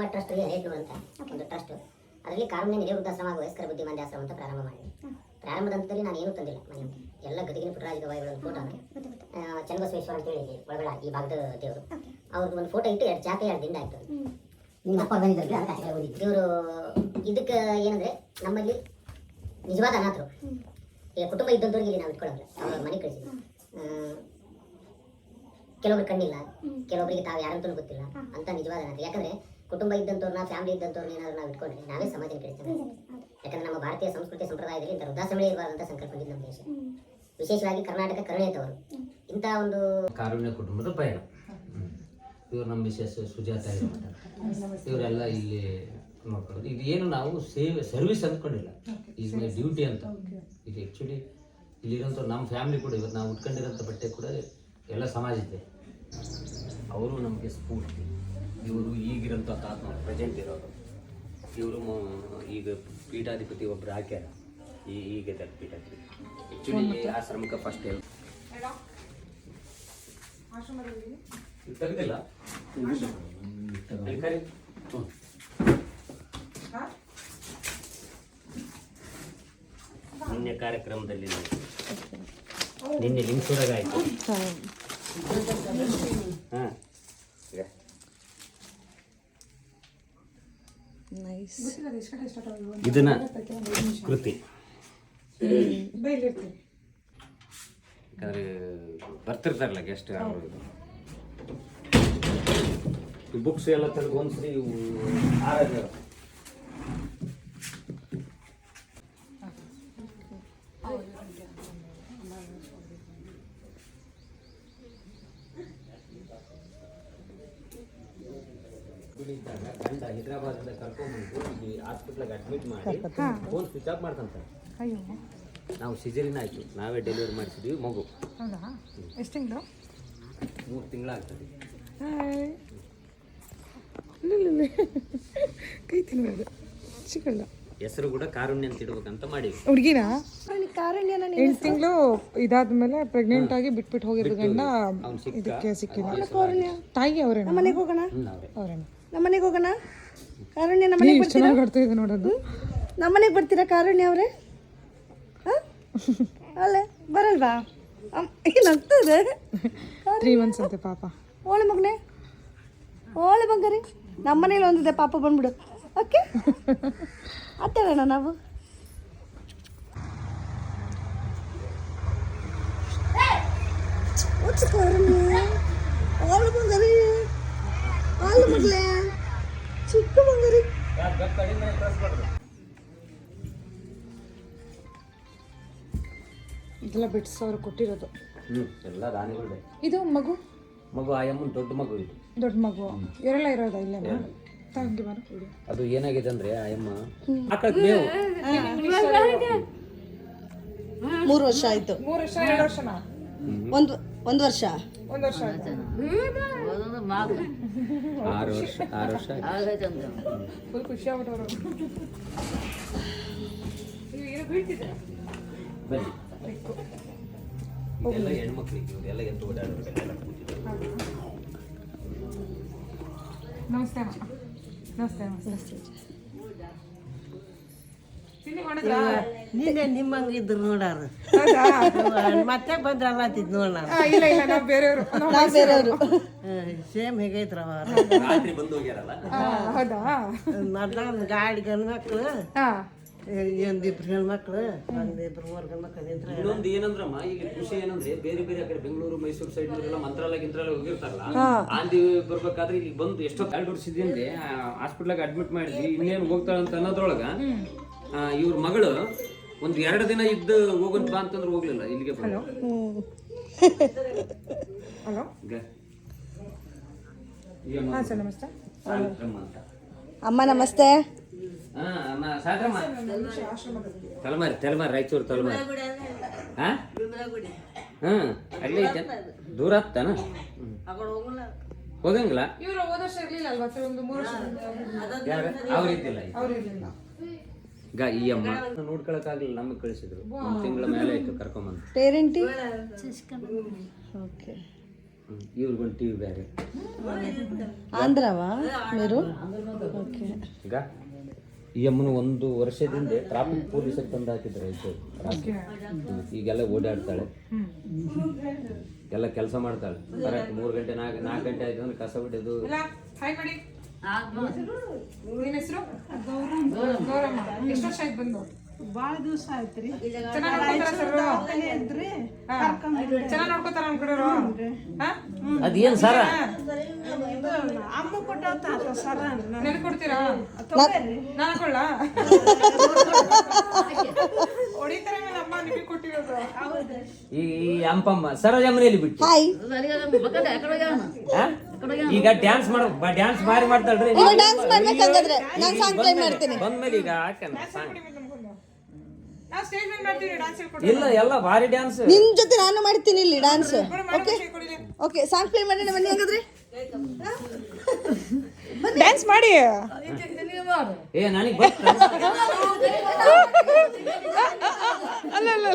ಕುಟುಂಬ ಟ್ರಸ್ಟ್ಗೆ ರೇಟ್ನೂರು ಅಂತ ಒಂದು ಟ್ರಸ್ಟ್. ಅದರಲ್ಲಿ ಕಾರುಣ್ಯ ನಿಲಯ ವೃದ್ಧಾಶ್ರಮ ಹಾಗೂ ವಯಸ್ಕರ ಬುದ್ಧಿಮಾಂದ್ಯ ಆಶ್ರಮ ಅಂತ ಪ್ರಾರಂಭ ಮಾಡಿದೆ. ಪ್ರಾರಂಭದ ಹಂತದಲ್ಲಿ ನಾನು ಏನೂ ತಂದಿಲ್ಲ ಮನೆಯಲ್ಲಿ, ಎಲ್ಲ ಗದಗಿನ ಪುಟ್ಟರಾಜ ಬಾಯಿಗಳ ಫೋಟೋನ ಚನ್ನಬಸವೇಶ್ವರ ಅಂತೇಳಿ ಒಳಗಡ ಈ ಭಾಗದ ದೇವರು, ಅವ್ರದ್ದು ಒಂದು ಫೋಟೋ ಇಟ್ಟು 2 ಚಾಪೆ 2 ದಿಂಡ ಆಯ್ತು. ನಿಮ್ಮ ಅಪ್ಪ ಬಂದಿದ್ರಲ್ಲ ಅಂತ ಓದಿದ್ದು ಇವರು. ಇದಕ್ಕೆ ಏನಂದರೆ ನಮ್ಮಲ್ಲಿ ನಿಜವಾದ ಅನಾಥರು ಈಗ ಕುಟುಂಬ ಇದ್ದಂಥವ್ರಿಗೆ ಇಲ್ಲಿ ನಾವು ಇಟ್ಕೊಳ್ಳೋಲ್ಲ, ಅವ್ರ ಮನೆ ಕಳಿಸಿದ್ವಿ. ಕೆಲವೊಬ್ರು ಕಣ್ಣಿಲ್ಲ, ಕೆಲವೊಬ್ಬರಿಗೆ ತಾವು ಯಾರಂತೂ ಗೊತ್ತಿಲ್ಲ ಅಂತ ನಿಜವಾದ ಅನಾಥ. ಯಾಕಂದರೆ ಕುಟುಂಬ ಇದ್ದಂಥವ್ರನ್ನ, ಫ್ಯಾಮಿಲಿ ಇದ್ದಂಥವ್ರನ್ನ ಏನಾದ್ರು ನಾವು ಇಟ್ಕೊಂಡ್ರೆ ನಾವೇ ಸಮಾಜನ ಕಳಿಸ್ತೇವೆ. ಯಾಕಂದರೆ ನಮ್ಮ ಭಾರತೀಯ ಸಂಸ್ಕೃತಿ ಸಂಪ್ರದಾಯದಲ್ಲಿ ಇಂಥ ವೃದ್ಧಾಶ್ರಮ ಇರಬಾರ್ದಂತ ಸಂಕಲ್ಪ ನಮ್ಮ ದೇಶ, ವಿಶೇಷವಾಗಿ ಕರ್ನಾಟಕ ಕರುಣೆ ಅಂತವರು ಇಂಥ ಒಂದು ಕಾರುಣ್ಯ ಕುಟುಂಬದ ಪಯಣ. ಇವರು ನಮ್ಮ ಮಿಸಸ್ ಸುಜಾತ ಇವರೆಲ್ಲ ಇಲ್ಲಿ ನೋಡ್ಕೊಳ್ಳೋದು. ಇದು ಏನು ನಾವು ಸರ್ವಿಸ್ ಅಂದ್ಕೊಂಡಿಲ್ಲ, ಈಸ್ ಮೈ ಡ್ಯೂಟಿ ಅಂತ. ಇದು ಆ್ಯಕ್ಚುಲಿ ಇಲ್ಲಿರೋಂಥ ನಮ್ಮ ಫ್ಯಾಮಿಲಿ ಕೂಡ ಇವತ್ತು ನಾವು ಉಟ್ಕೊಂಡಿರೋಂಥ ಬಟ್ಟೆ ಕೂಡ ಎಲ್ಲ ಸಮಾಜ ಇದೆ. ಅವರು ನಮಗೆ ಸ್ಫೂರ್ತಿ. ಇವರು ಈಗಿರೋಂಥ ತಾತ ಪ್ರೆಸೆಂಟ್ ಇರೋರು. ಇವರು ಈಗ ಪೀಠಾಧಿಪತಿ ಒಬ್ಬರು ಹಾಕ್ಯಾರ, ಈಗ ಪೀಠಾಧಿಪತಿ. ಆ್ಯಕ್ಚುಲಿ ಆಶ್ರಮಕ್ಕೆ ಫಸ್ಟ್ ಹೇಳಿ ತೆಗೆದಿಲ್ಲ ನಿನ್ನೆ ಕಾರ್ಯಕ್ರಮದಲ್ಲಿ ನಿನ್ನೆ ಲಿಂಗಸೂರಾಗ ಆಯಿತು. ಹಾಂ ಇದನ್ನ ಕೃತಿ ಯಾಕಂದ್ರೆ ಬರ್ತಿರ್ತಾರಲ್ಲ ಗೆಸ್ಟ್ ಅವರು ಈ ಬುಕ್ಸ್ ಎಲ್ಲ ತೆಗೆದು ಒಂದ್ಸರಿ ಇವು ಗಂಡ ಹೈದ್ರಾಬಾದಿಂದ ಕರ್ಕೊಂಡ್ಬಂದು ಇಲ್ಲಿ ಹಾಸ್ಪಿಟ್ಲಾಗ ಅಡ್ಮಿಟ್ ಮಾಡಿ ಫೋನ್ ಸ್ವಿಚ್ ಆಫ್ ಮಾಡ್ಕೊಂತಾರೆ. ನಾವು ಸಿಜರಿನ್ ಆಯಿತು, ನಾವೇ ಡೆಲಿವರಿ ಮಾಡಿಸಿದ್ವಿ ಮಗು. ಎಷ್ಟು ತಿಂಗಳು? 3 ತಿಂಗಳಾಗ್ತದೆ. ಕೈ ತಿನ್ಬೋದು ಚಿಕ್ಕಲ್ಲ. ಹೆಸರು ಕೂಡ ಕಾರುಣ್ಯ ಅಂತ ಇಡ್ಬೇಕಂತ ಮಾಡಿವಿ. ಹುಡುಗಿನ 8 ತಿಂಗಳು ಇದಾದ್ಮೇಲೆ ಪ್ರೆಗ್ನೆಂಟ್ ಆಗಿ ಬಿಟ್ಬಿಟ್ಟು ಹೋಗಿರೋ ಗಂಡ ಇದಕ್ಕೆ ಸಿಕ್ಕಿಲ್ಲ. ತಾಯಿ ಅವರೇ. ಮನೆಗೆ ಹೋಗೋಣ, ಅವರೇನು ನಮ್ಮನೆಗೆ ಹೋಗೋಣ. ಕಾರುಣ್ಯ ನಮ್ಮನೆಗೆ ಬರ್ತೀರಾ? ಬರ್ತಾ ಇದೆ ನೋಡೋದು. ನಮ್ಮನೆಗೆ ಬರ್ತೀರಾ ಕಾರುಣ್ಯ ಅವರೇ? ಅಲ್ಲೇ ಬರಲ್ವಾ? ಏನಾಗ್ತದೆ? 3 months ಅಂತೆ ಪಾಪ. ಓಳೆ ಮಗನೇ, ಓಳೆ ಬಂಗಾರಿ, ನಮ್ಮನೇಲಿ ಒಂದಿದೆ ಪಾಪ ಬಂದ್ಬಿಡು. ಓಕೆ ಅತ್ತೇಳೋಣ ನಾವು. ಓಳೆ ಬಂಗಾರಿ, ಹಾಲು ಮಗಳೇ, ಚಿಕ್ಕ ಬಂಗಾರಿ. ಇದೆಲ್ಲ ಬಿಟ್ಸ್ ಅವ್ರು ಕೊಟ್ಟಿರೋದು. ಎಲ್ಲ ರಾಣಿಗಳೇ. ಇದು ಮಗು ಆಯಮ್ಮನ ದೊಡ್ಡ ಮಗು. ಇದು ದೊಡ್ಡ ಮಗು. ಇವರೆಲ್ಲ ಇರೋದಾ ಇಲ್ಲೇನಾ? ತಂಗಿ ಬಾರ. ಅದು ಏನಾಗಿದೆ ಅಂದ್ರೆ ಆಯಮ್ಮ ಆಕಳದ ಮೇವು 3 ವರ್ಷ ಆಯ್ತು. 3 ವರ್ಷ 2 ವರ್ಷನಾ? ಒಂದು ವರ್ಷ 1 ವರ್ಷ ಆಯ್ತು. 6 ವರ್ಷ ಫುಲ್ ಖುಷಿ ಆಗ್ಬಿಟ್ಟವರು. ಏನು ಬೀಳ್ತಿದೆ ಬನ್ನಿ. ಇದೆಲ್ಲ ಹೆಣ್ಮಕ್ಳಿಗೆ, ಇವರೆಲ್ಲ ಎದ್ದು ಓಡಾಡೋರು. ನಮಸ್ತೆ ಅಮ್ಮ. ನಮಸ್ತೆ ನಮಸ್ತೆ. ತಿಂಡಿ ಮಾಡಿದ್ರಾ? ನೀನೇ ನಿಮ್ಮಂಗಿದ್ರು ನೋಡಾರು. ಮತ್ತೆ ಬಂದ್ರಲ್ಲ ತಿದ್ ನೋಡ. ಇಲ್ಲ ಇಲ್ಲ, ನಾವು ಬೇರೆಯವರು. ಸೇಮ್ ಹೇಗೈತ್ರವ. ರಾತ್ರಿ ಬಂದು ಹೋಗ್ಯಾರಲ್ಲ. ಹೌದಾ? ಮೊದ್ಲ ಗಾಡಿ ಗಂಡ್ ಮಕ್ಳು, ಒಂದಿಬ್ರು ಹೆಣ್ಮಕ್ಳು, ಒಂದಿಬ್ರು 3 ಗಂಡ್ ಮಕ್ಳು ನಿಂತ್ರ. ಇನ್ನೊಂದು ಏನಂದ್ರಮ್ಮ, ಈಗ ಖುಷಿ ಏನಂದ್ರೆ ಬೇರೆ ಬೇರೆ ಆ ಕಡೆ ಬೆಂಗಳೂರು ಮೈಸೂರು ಸೈಡ್ ಎಲ್ಲ ಮಂತ್ರಾಲಯ ಗಿಂತ್ರಾಲಯ ಹೋಗಿರ್ತಾರಲ್ಲ, ಆಂದಿ ಬರ್ಬೇಕಾದ್ರೆ ಇಲ್ಲಿ ಬಂದು ಎಷ್ಟೋ 2 ವರ್ಷದಿಂದ ಹಾಸ್ಪಿಟ್ಲಾಗ ಅಡ್ಮಿಟ್ ಮಾಡಿದ್ವಿ. ಇನ್ನೇನು ಹೋಗ್ತಾಳ ಅಂತ ಅನ್ನೋದ್ರೊಳಗ ಇವ್ರ ಮಗಳು ಒಂದು 2 ದಿನ ಇದ್ದು ಹೋಗೋದ್ ಬಾ ಅಂತಂದ್ರೆ ಹೋಗ್ಲಿಲ್ಲ, ಇಲ್ಲಿಗೆ ಬಂದು. ಹಲೋ ಹಾಂ ಸರ್ ನಮಸ್ತೆ. ಅಮ್ಮ ನಮಸ್ತೆ. ತಲಮಾರಿ ರಾಯಚೂರು ತಲಮಾರಿ. ಅಲ್ಲೇ ಐತೆ. ದೂರ ಆಗ್ತಾನ ಹೋಗಂಗಿಲ್ಲ. ಇವರು ಹೋದ ವರ್ಷ ಇರ್ಲಿಲ್ಲ ಅಲ್ವಾ ಸರ್? ಒಂದು 3 ವರ್ಷ ಅವ್ರಿದ್ದಿಲ್ಲ. ಅವ್ರು ಇರಲಿಲ್ಲ. ಈ ಅಮ್ಮ ನೋಡ್ಕೊಳಕ್ಕಾಗಲಿಲ್ಲ, ನಮಗೆ ಕಳಿಸಿದ್ರು. 1 ತಿಂಗಳ ಮೇಲೆ ಆಯ್ತು ಕರ್ಕೊಂಬಂದು. ಪೇರೆಂಟಿ ಓಕೆ. ಇವ್ರಿಗೊಂದು ಟಿವಿ ಬೇರೆ. ಆಂಧ್ರವಾ మీరు ಓಕೆ. ಈಗ ಈ ಅಮ್ಮನ 1 ವರ್ಷದಿಂದ ಟ್ರಾಫಿಕ್ ಪೊಲೀಸರು ತಂದು ಹಾಕಿದ್ರು ಆಯ್ತು. ಈಗೆಲ್ಲ ಓಡಾಡ್ತಾಳೆ, ಎಲ್ಲ ಕೆಲಸ ಮಾಡ್ತಾಳೆ. ಕರೆಕ್ಟ್ 3 ಗಂಟೆ 4 ಗಂಟೆ ಆಯ್ತು ಅಂದ್ರೆ ಕಸ ಬಿಡೋದು. ಭಾಳ ದಿವಸ ಆಯ್ತ್ರಿ. ಅದೇನು ಸರ ಅಮ್ಮ ಕೊಟ್ಟ ಸರ ಕೊಡ್ತೀರಾ? ನಾನು ಕೊಳ್ಳ ಹೊಡಿತಾರೆ ಅಮ್ಮ ನಿಮಗೆ ಕೊಟ್ಟಿರೋದು. ಈ ಅಂಪಮ್ಮ ಸರೋಜ ಮನೆಯಲ್ಲಿ ಬಿಟ್ಟು ಹಾಯ್ ಈಗ ಡ್ಯಾನ್ಸ್ ಡ್ಯಾನ್ಸ್ ಭಾರಿ ಮಾಡ್ತಾಳ್ರಿ. ಡ್ಯಾನ್ಸ್ ಮಾಡ್ಬೇಕಂದ್ರೆ ನಾನು ಸಾಂಗ್ ಪ್ಲೇ ಮಾಡ್ತೀನಿ. ಬಂದ್ಮೇಲೆ ಈಗ ಹಾಕಣ ಸಾಂಗ್ ನಾವು ಸ್ಟೇಜ್ ಮೇಲೆ ಮಾಡ್ತೀವಿ, ಡ್ಯಾನ್ಸ್ ಹೇಳ್ಕೊಡ್ತೀವಿ. ಇಲ್ಲ ಎಲ್ಲ ಭಾರಿ ಡ್ಯಾನ್ಸ್. ನಿನ್ ಜೊತೆ ನಾನು ಮಾಡ್ತೀನಿ ಇಲ್ಲಿ dance. Okay okay, song play ಮಾಡೋಣ ಬನ್ನಿ ಹಾಗಾದ್ರೆ. ಡ್ಯಾನ್ಸ್ ಮಾಡಿ. ಏ ನನಗೆ ಗೊತ್ತ ಅಲ್ಲ ಅಲ್ಲ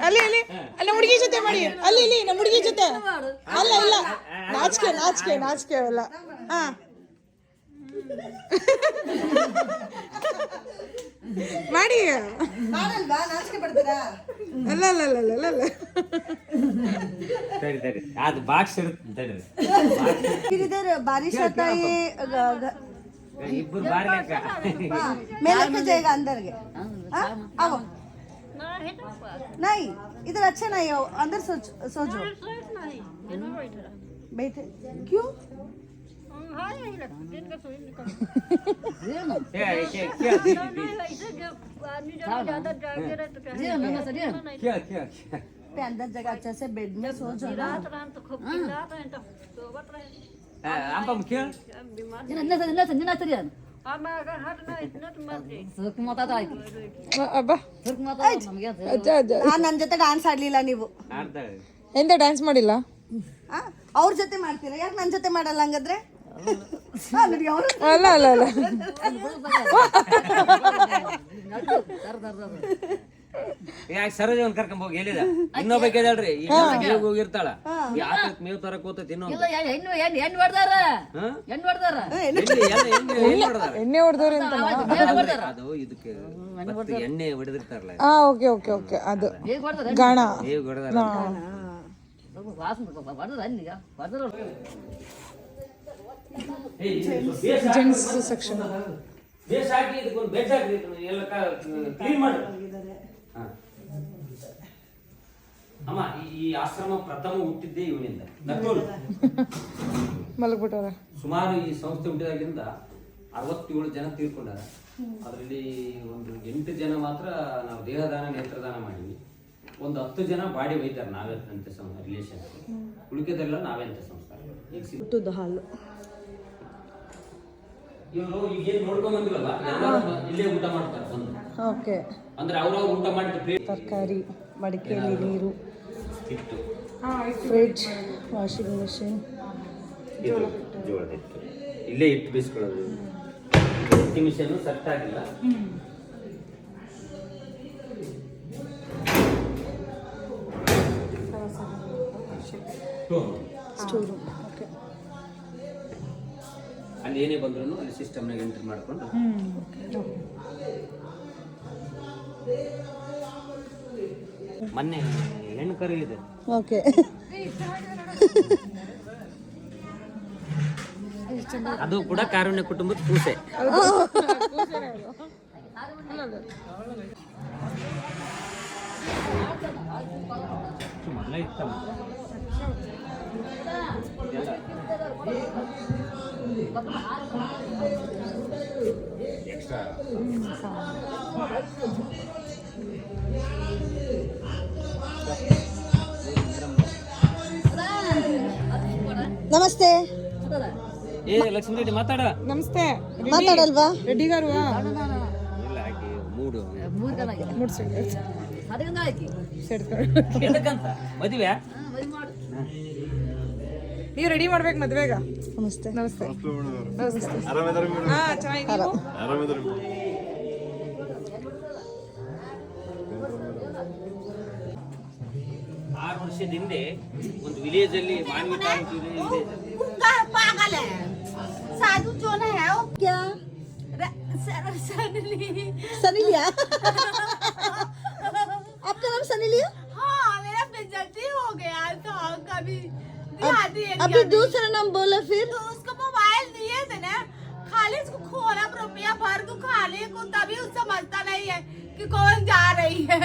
ಅಲ್ಲಿ ಅಲ್ಲಿ ನಮ್ಮ ಹುಡುಗಿ ಜೊತೆ ಮಾಡಿ. ಅಲ್ಲಿ ಇಲ್ಲಿ ನಮ್ಮ ಹುಡುಗಿ ಜೊತೆ. ಅಲ್ಲ ಇಲ್ಲ, ನಾಚಿಕೆ ನಾಚಿಕೆ ನಾಚಿಕೆ ಅಲ್ಲ. ಹಾ ಮಾಡಿ. ನಾಚಿಕೆ ಪಡ್ತೀರಾ? ಅಲ್ಲ ಅಲ್ಲ ಅಲ್ಲ ಅಲ್ಲ ಅಲ್ಲ ತಡಿ ತಡಿ ಅದು ಬಾಕ್ಸ್ ಇರುತ್ತೆ ತಡಿ. इधर बारिश होता है, ಇಬ್ಬರು ಬಾರಿ ಲೆಕ್ಕ. मेले पे जाएगा अंदर के. हाँ? आओ. नहीं इधर अच्छा नहीं हो, अंदर सो जाओ. बैठे क्यों? पे अंदर जगह अच्छा से बेड में सो जाओ ना. ಅಂಪಮ್ಮ ಕೇಳ ಅಬ್ಬಾ ಅಜ್ಜ ಅಜ್ಜ ನನ್ನ ಜೊತೆ ಡ್ಯಾನ್ಸ್ ಆಡ್ಲಿಲ್ಲ ನೀವು. ಆಡ್ತಾಳೆ. ಎಂತ ಡ್ಯಾನ್ಸ್ ಮಾಡಿಲ್ಲ? ಅವ್ರ ಜೊತೆ ಮಾಡ್ತೀರಾ? ಯಾಕೆ ನನ್ನ ಜೊತೆ ಮಾಡಲ್ಲ ಹಂಗಾದ್ರೆ? ಅಲ್ಲ ಅಲ್ಲ ಅಲ್ಲ ಯಾಕೆ ಸರೋಜ ಒಂದ್ ಕರ್ಕೊಂಡ್ ಹೋಗಿ ಹೇಳಿದ. ಇನ್ನೊಬ್ಬ ಕೇಳ್ರಿ ಈಗ ಮೇವ್ ಹೋಗಿರ್ತಾಳ, ಯಾಕೆ ಮೇವ್ ತರಕ್ ಹೋಗ್ತೈತಿ ಇನ್ನೊಂದು. ಎಣ್ಣೆ ಹೊಡೆದವ್ರೆ ಅಂತ. ಅದು ಇದಕ್ಕೆ ಮತ್ತೆ ಎಣ್ಣೆ ಹೊಡೆದಿರ್ತಾರಲ್ಲ, ಹಾ ಓಕೆ ಓಕೆ ಓಕೆ, ಅದು ಗಾಣ. ಮೇವ್ ಹೊಡೆದಾರ. Gents section. ಬೇಸ್ ಹಾಕಿ ಇದಕ್ಕೊಂದು ಬೆಡ್ ಹಾಕಿ ಎಲ್ಲ ಕ್ಲೀನ್ ಮಾಡಿ. ಅಮ್ಮ ಈ ಆಶ್ರಮ ಪ್ರಥಮ ಹುಟ್ಟಿದ್ದೇ ಇವನಿಂದ. ಮಲಗ್ಬಿಟ್ಟವ್ರ. ಸುಮಾರು ಈ ಸಂಸ್ಥೆ ಹುಟ್ಟಿದಾಗಿಂದ 67 ಜನ ತೀರ್ಕೊಂಡಾರ. ಅದರಲ್ಲಿ ಒಂದು 8 ಜನ ಮಾತ್ರ ನಾವು ದೇಹದಾನ ನೇತ್ರದಾನ ಮಾಡಿವಿ. ಒಂದು 10 ಜನ ಬಾಡಿ ಒಯ್ತಾರೆ ನಾವೇ ಅಂತ ರಿಲೇಷನ್. ಉಳಿಕೆದೆಲ್ಲ ನಾವೇ ಅಂತ ಸಂಸ್ಕಾರ. ಹಾಲು ಇವರು ಈಗೇನು ನೋಡ್ಕೊಂಡ್ ಬಂದಿವಲ್ಲ ಇಲ್ಲೇ ಊಟ ಮಾಡ್ತಾರೆ ಬಂದು. ಓಕೆ. ಅಂದ್ರೆ ಅವ್ರವ್ರು ಊಟ ಮಾಡಿದ ಪ್ಲೇಟ್, ತರಕಾರಿ, ಮಡಿಕೆಯಲ್ಲಿ ನೀರು, ಇತ್ತು, ಫ್ರಿಡ್ಜ್, ವಾಷಿಂಗ್ ಮೆಷಿನ್, ಜೋಳದ ಹಿಟ್ಟು ಇಲ್ಲೇ ಇಟ್ಟು ಬೀಸ್ಕೊಳ್ಳೋದು. ಹಿಟ್ಟಿ ಮಿಷನ್ ಸೆಟ್ ಆಗಿಲ್ಲ. Store room. ಓಕೆ. ಅಲ್ಲಿ ಏನೇ ಬಂದ್ರು ಅಲ್ಲಿ ಸಿಸ್ಟಮ್ನಾಗ ಎಂಟ್ರಿ ಮಾಡ್ಕೊಂಡು ಮೊನ್ನೆ ಹೆಣ್ಣು ಕರು ಇದೆ. ಓಕೆ. ಅದು ಕೂಡ ಕಾರುಣ್ಯ ಕುಟುಂಬದ ಕೂಸೆ. ಮೊದಲೇ ಇತ್ತಮ್ಮ ಎಕ್ಸ್ಟ್ರಾ. ನಮಸ್ತೆ. ಏ ಲಕ್ಷ್ಮೀ ರೆಡ್ಡಿ ಮಾತಾಡ. ನಮಸ್ತೆ. ಮಾತಾಡಲ್ವಾ? ರೆಡ್ಡಿ ಗಾರು ಇಲ್ಲ ಹಾಕಿ ಮೂಡು ಎದಕ್ಕಂತ ಮದುವೆ ನೀವು ರೆಡಿ ಮಾಡ್ಬೇಕು ಮದ್ವೆಗ. ನಮಸ್ತೆ. ನಮಸ್ತೆ. ಹಾ ಚೆನ್ನಾಗಿ. ವರ್ಷದ ಹಿಂದೆ ಒಂದು ವಿಲೇಜ್ ಅಲ್ಲಿ ಮಾನ್ವಿ ತಾಲೂಕು ವಿಲೇಜ್ पागल है साधु जो ना है वो क्या सनी लिया आपका नाम सनी लिया हाँ मेरा बेइज्जती हो गया था कभी अभी दूसरा नाम बोला फिर तो उसको मोबाइल दिए थे ना खाली उसको खोला रुपया भर को खाली को तभी उसे समझता नहीं है कि कौन जा रही है